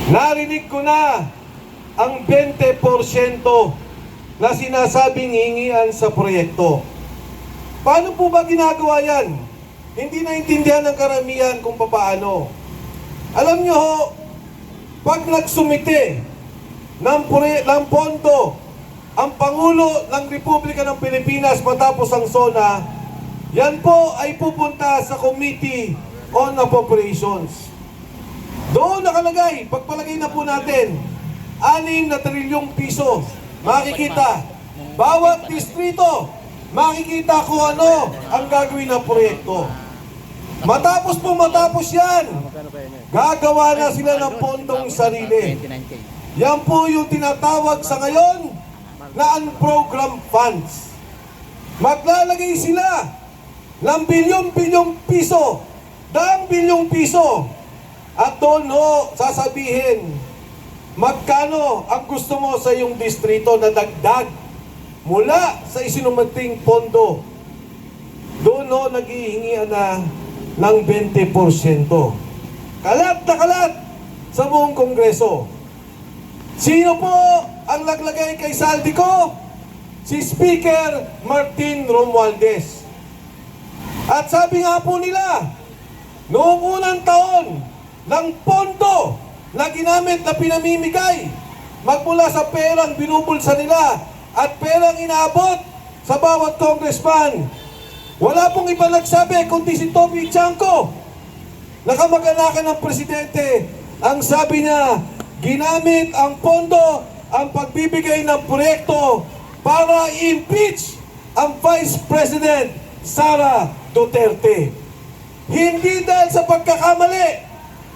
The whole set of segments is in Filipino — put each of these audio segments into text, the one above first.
Narinig ko na ang 20% na sinasabing hingian sa proyekto. Paano po ba ginagawa yan? Hindi naintindihan ng karamihan kung paano. Alam nyo ho, pag nagsumite ng pondo ang Pangulo ng Republika ng Pilipinas matapos ang SONA, yan po ay pupunta sa Committee on Appropriations. Doon nakalagay, pagpalagay na po natin, 6 na trilyong piso. Makikita, bawat distrito, makikita kung ano ang gagawin ng proyekto. Matapos yan, gagawa na sila ng pondong sarili. Yan po yung tinatawag sa ngayon na unprogrammed funds. Maglalagay sila ng bilyong-bilyong piso, daang bilyong piso. At doon ho, sasabihin, magkano ang gusto mo sa iyong distrito na dagdag mula sa isinumating pondo. Doon ho, naghihingian na ng 20%. Kalat na kalat sa buong Kongreso. Sino po ang naglagay kay Saldico? Si Speaker Martin Romualdez. At sabi nga po nila, noong unang taon, ng pondo na ginamit na pinamimigay magmula sa perang binubulsa nila at perang inaabot sa bawat congressman. Wala pong iba nagsabi kundi si Toby Chanco, nakamag-anakan ng presidente. Ang sabi niya, ginamit ang pondo, ang pagbibigay ng proyekto para i-impeach ang Vice President Sara Duterte. Hindi dahil sa pagkakamali,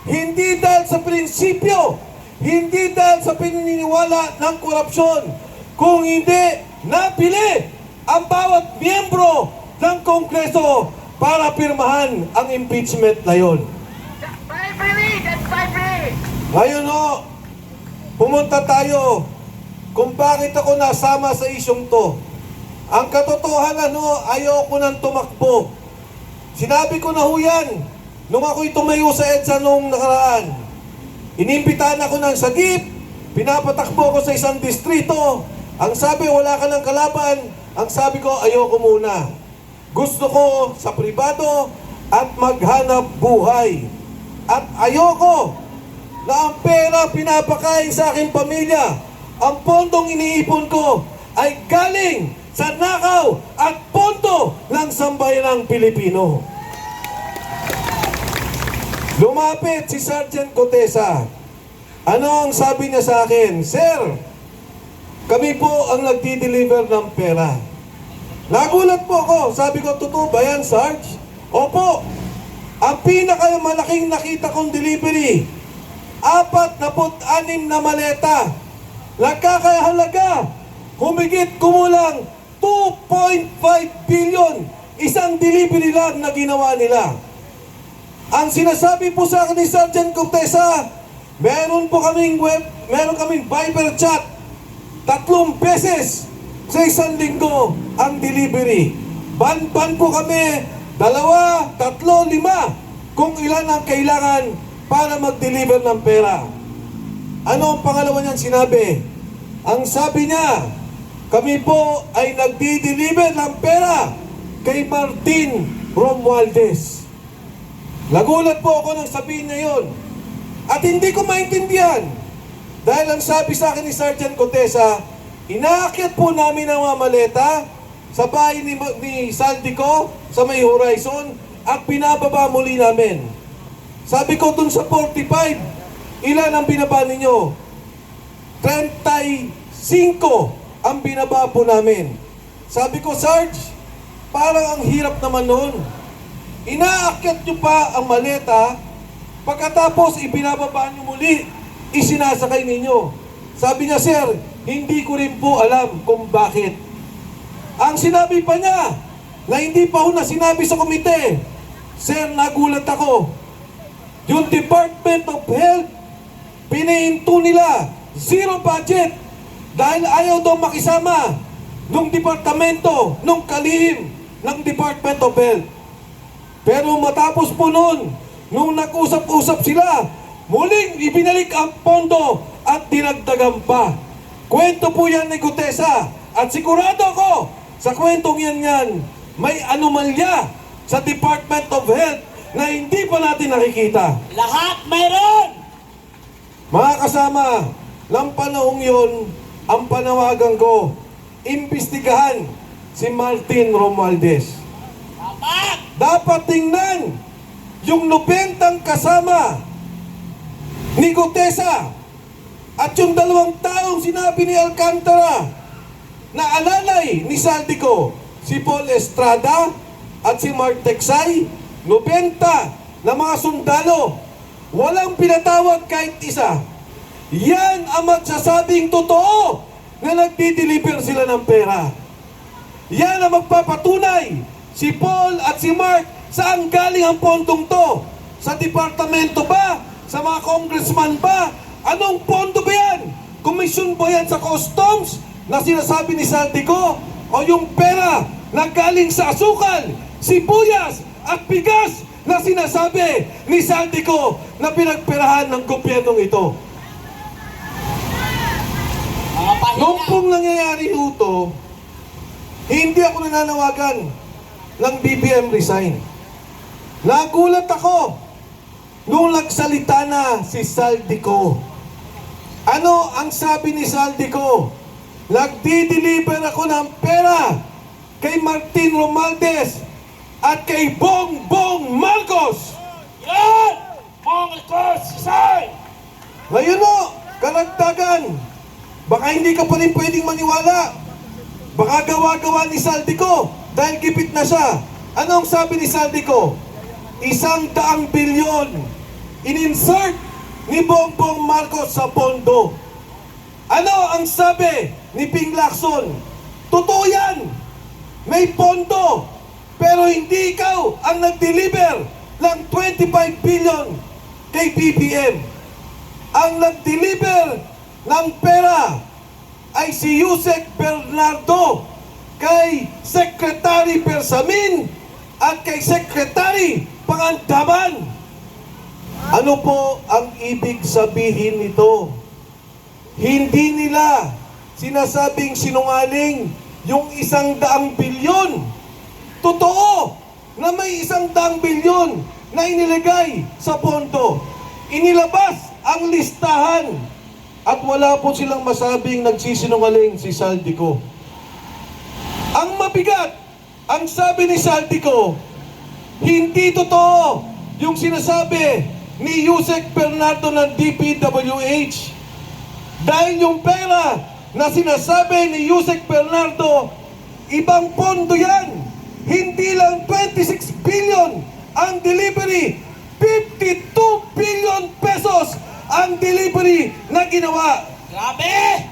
hindi dahil sa prinsipyo, hindi dahil sa pininiwala ng korupsyon, kung hindi napili ang bawat miyembro ng Kongreso para pirmahan ang impeachment na yon. Ngayon ho, pumunta tayo kung bakit ako nasama sa isyong to. Ang katotohanan ho, ayoko nang tumakbo. Sinabi ko na ho yan nung ako'y tumayo sa EDSA noong nakaraan. Inimbitahan ako ng sagip, pinapatakbo ko sa isang distrito. Ang sabi, wala ka ng kalaban. Ang sabi ko, ayoko muna. Gusto ko sa pribado at maghanap buhay. At ayoko na ang pera pinapakain sa aking pamilya, ang pondong iniipon ko ay galing sa nakaw at pondo ng sambayanang Pilipino. Lumapit si Sergeant Cotesa. Ano ang sabi niya sa akin? Sir, kami po ang nagdi-deliver ng pera. Nagulat po ako. Sabi ko, totoo ba yan, Sarge? Opo. Ang pinakamalaking nakita kong delivery, 46 na maleta. Nagkakahalaga, humigit kumulang 2.5 billion. Isang delivery lang na ginawa nila. Ang sinasabi po sa akin ni Sergeant Cotesa, meron kaming Viber chat 3 beses sa isang linggo ang delivery. Ban-ban po kami 2, 3, 5 kung ilan ang kailangan para mag-deliver ng pera. Ano ang pangalawa niyang sinabi? Ang sabi niya, kami po ay nagdi-deliver ng pera kay Martin Romualdez. Nagulat po ako nang sabihin niya yun. At hindi ko maintindihan. Dahil ang sabi sa akin ni Sergeant Cotesa, inaakyat po namin ang mga maleta sa bahay ni Saldico sa may Horizon at pinababa muli namin. Sabi ko dun sa 45, ilan ang binaba ninyo? 35 ang binaba po namin. Sabi ko, Sarge, parang ang hirap naman noon. Inaakyat nyo pa ang maleta, pagkatapos ibinababa nyo muli, isinasakay ninyo. Sabi niya, sir, hindi ko rin po alam kung bakit. Ang sinabi pa niya, na hindi pa ho na sinabi sa komite, sir, nagulat ako. Yung Department of Health, pinahinto nila, 0 budget, dahil ayaw daw makisama nung departamento, nung kalihim ng Department of Health. Pero matapos po noon, nung nag-usap-usap sila, muling ibinalik ang pondo at dinagdagan pa. Kwento po yan ni Gutesa at sigurado ako sa kwentong yan may anomalya sa Department of Health na hindi pa natin nakikita. Lahat mayroon! Mga kasama, ng panahong yon, ang panawagan ko, imbestigahan si Martin Romualdez. Dapat! Dapat tingnan yung 90 kasama ni Gutesa at yung 2 taong sinabi ni Alcantara na alalay ni Saldico, si Paul Estrada at si Mark Teksay, 90 na mga sundalo, walang pinatawag kahit isa. Yan ang magsasabing totoo na nagdi-deliver sila ng pera. Yan ang magpapatunay, si Paul at si Mark, saan galing ang pondong to? Sa departamento ba? Sa mga congressman ba? Anong pondo ba yan? Komisyon ba yan sa customs na sinasabi ni Saldico? O yung pera na galing sa asukal, sibuyas at bigas na sinasabi ni Saldico na pinagperahan ng gobyernong ito? Mga pahina! Noong pong nangyayari ito, hindi ako nananawagan ng BBM resign. Nagulat ako nung nagsalita na si Saldico. Ano ang sabi ni Saldico? Nagdi-deliver ako ng pera kay Martin Romualdez at kay Bongbong Marcos. Yan! Marcos! Isay! Ngayon o, karagdagan. Baka hindi ka pa rin pwedeng maniwala. Baka gawa-gawa ni Saldico dahil gipit na siya. Anong sabi ni Saldico? 100 bilyon in-insert ni Bongbong Marcos sa pondo. Ano ang sabi ni Ping Lacson? Totoo yan! May pondo, pero hindi ikaw ang nag-deliver ng 25 billion kay BBM. Ang nag-deliver ng pera ay si Yusek Bernardo kay Secretary Bersamin at kay Secretary Pangandaman. Ano po ang ibig sabihin nito? Hindi nila sinasabing sinungaling yung 100 bilyon. Totoo na may 100 bilyon na inilagay sa pondo. Inilabas ang listahan at wala po silang masabing nagsisinungaling si Saldico. Ang mabigat, ang sabi ni Saldico, hindi totoo yung sinasabi ni Yusek Bernardo ng DPWH. Dahil yung pera na sinasabi ni Yusek Bernardo, ibang pondo yan. Hindi lang 26 billion ang delivery, 52 billion pesos ang delivery na ginawa. Grabe!